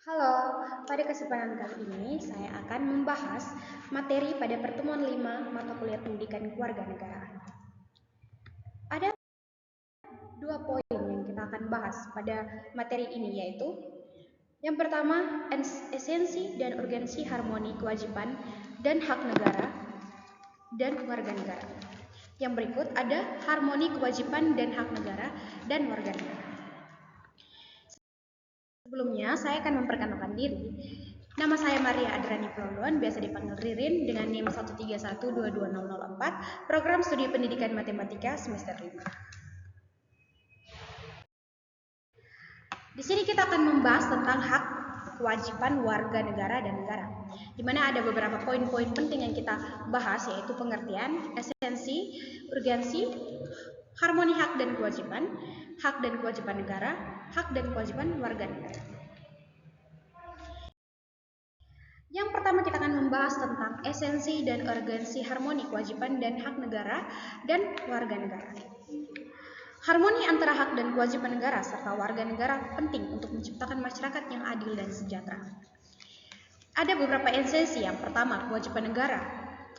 Halo, pada kesempatan kali ini saya akan membahas materi pada pertemuan 5 mata kuliah pendidikan kewarganegaraan. Ada dua poin yang kita akan bahas pada materi ini, yaitu yang pertama, esensi dan urgensi harmoni kewajiban dan hak negara dan warga negara. Yang berikut ada harmoni kewajiban dan hak negara dan warga negara. Sebelumnya, saya akan memperkenalkan diri. Nama saya Maria Adrani Prolon, biasa dipanggil Ririn, dengan NIM 131220004, Program Studi Pendidikan Matematika semester 5. Di sini kita akan membahas tentang hak kewajiban warga negara dan negara, di mana ada beberapa poin-poin penting yang kita bahas, yaitu pengertian, esensi, urgensi, harmoni hak dan kewajiban negara, hak dan kewajiban warga negara. Yang pertama kita akan membahas tentang esensi dan urgensi harmoni kewajiban dan hak negara dan warga negara. Harmoni antara hak dan kewajiban negara serta warga negara penting untuk menciptakan masyarakat yang adil dan sejahtera. Ada beberapa esensi. Yang pertama, kewajiban negara,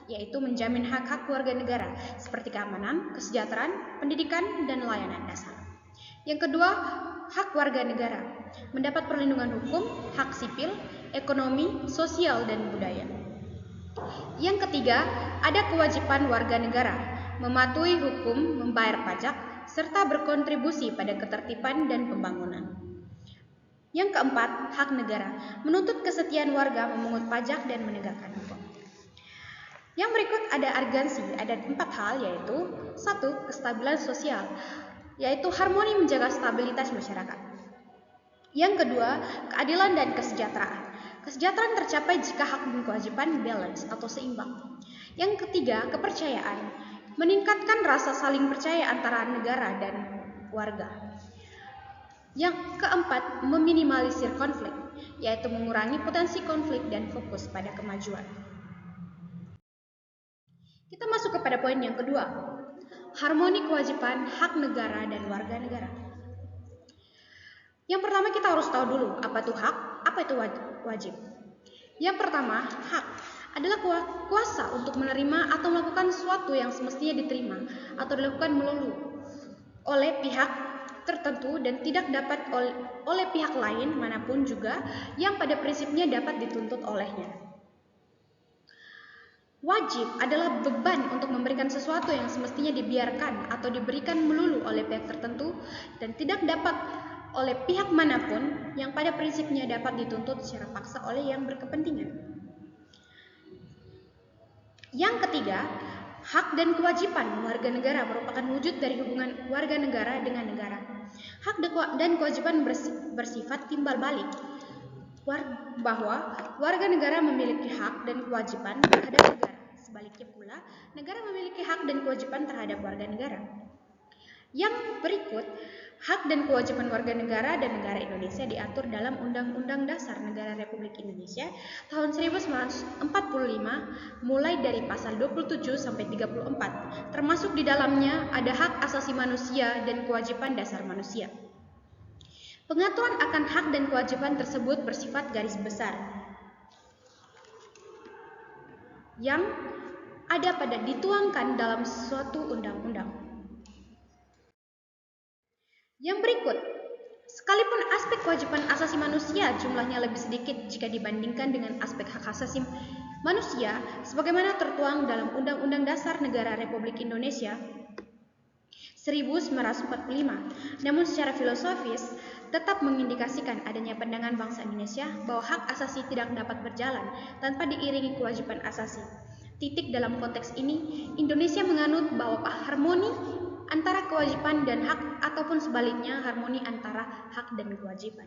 yaitu menjamin hak-hak warga negara seperti keamanan, kesejahteraan, pendidikan, dan layanan dasar. Yang kedua, hak warga negara, mendapat perlindungan hukum, hak sipil, ekonomi, sosial, dan budaya. Yang ketiga, ada kewajiban warga negara, mematuhi hukum, membayar pajak, serta berkontribusi pada ketertiban dan pembangunan. Yang keempat, hak negara, menuntut kesetiaan warga memungut pajak dan menegakkan hukum. Yang berikut ada urgensi, ada 4 hal, yaitu 1. Kestabilan sosial, yaitu harmoni menjaga stabilitas masyarakat. Yang kedua, keadilan dan kesejahteraan. Kesejahteraan tercapai jika hak dan kewajiban balance atau seimbang. Yang ketiga, kepercayaan, meningkatkan rasa saling percaya antara negara dan warga. Yang keempat, meminimalisir konflik, yaitu mengurangi potensi konflik dan fokus pada kemajuan. Kita masuk kepada poin yang kedua, harmoni kewajiban hak negara dan warga negara. Yang pertama kita harus tahu dulu apa itu hak, apa itu wajib. Yang pertama, hak adalah kuasa untuk menerima atau melakukan sesuatu yang semestinya diterima atau dilakukan melulu oleh pihak tertentu dan tidak dapat oleh pihak lain manapun juga yang pada prinsipnya dapat dituntut olehnya. Wajib adalah beban untuk memberikan sesuatu yang semestinya dibiarkan atau diberikan melulu oleh pihak tertentu dan tidak dapat oleh pihak manapun yang pada prinsipnya dapat dituntut secara paksa oleh yang berkepentingan. Yang ketiga, hak dan kewajiban warga negara merupakan wujud dari hubungan warga negara dengan negara. Hak dan kewajiban bersifat timbal balik, bahwa warga negara memiliki hak dan kewajiban terhadap negara. Sebaliknya pula, negara memiliki hak dan kewajiban terhadap warga negara. Yang berikut, hak dan kewajiban warga negara dan negara Indonesia diatur dalam Undang-Undang Dasar Negara Republik Indonesia tahun 1945 mulai dari pasal 27 sampai 34. Termasuk di dalamnya ada hak asasi manusia dan kewajiban dasar manusia. Pengaturan akan hak dan kewajiban tersebut bersifat garis besar yang ada pada dituangkan dalam suatu undang-undang. Yang berikut, sekalipun aspek kewajiban asasi manusia jumlahnya lebih sedikit jika dibandingkan dengan aspek hak asasi manusia sebagaimana tertuang dalam Undang-Undang Dasar Negara Republik Indonesia 1945, namun secara filosofis tetap mengindikasikan adanya pandangan bangsa Indonesia bahwa hak asasi tidak dapat berjalan tanpa diiringi kewajiban asasi. Dalam konteks ini, Indonesia menganut bahwa harmoni antara kewajiban dan hak ataupun sebaliknya harmoni antara hak dan kewajiban.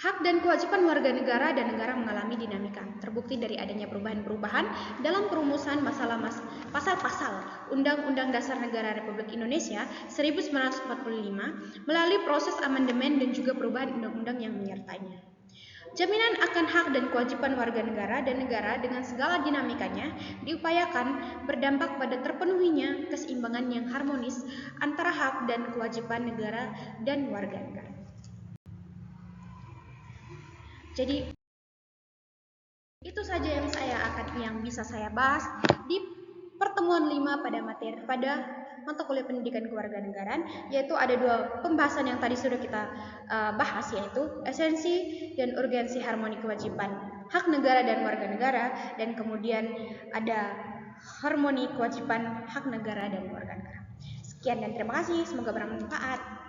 Hak dan kewajiban warga negara dan negara mengalami dinamika, terbukti dari adanya perubahan-perubahan dalam perumusan pasal-pasal Undang-Undang Dasar Negara Republik Indonesia 1945 melalui proses amandemen dan juga perubahan undang-undang yang menyertainya. Jaminan akan hak dan kewajiban warga negara dan negara dengan segala dinamikanya diupayakan berdampak pada terpenuhinya keseimbangan yang harmonis antara hak dan kewajiban negara dan warga negara. Jadi itu saja yang bisa saya bahas di pertemuan 5 pada mata kuliah pendidikan kewarganegaraan, yaitu ada 2 pembahasan yang tadi sudah kita bahas, yaitu esensi dan urgensi harmoni kewajiban hak negara dan warga negara, dan kemudian ada harmoni kewajiban hak negara dan warga negara. Sekian dan terima kasih, semoga bermanfaat.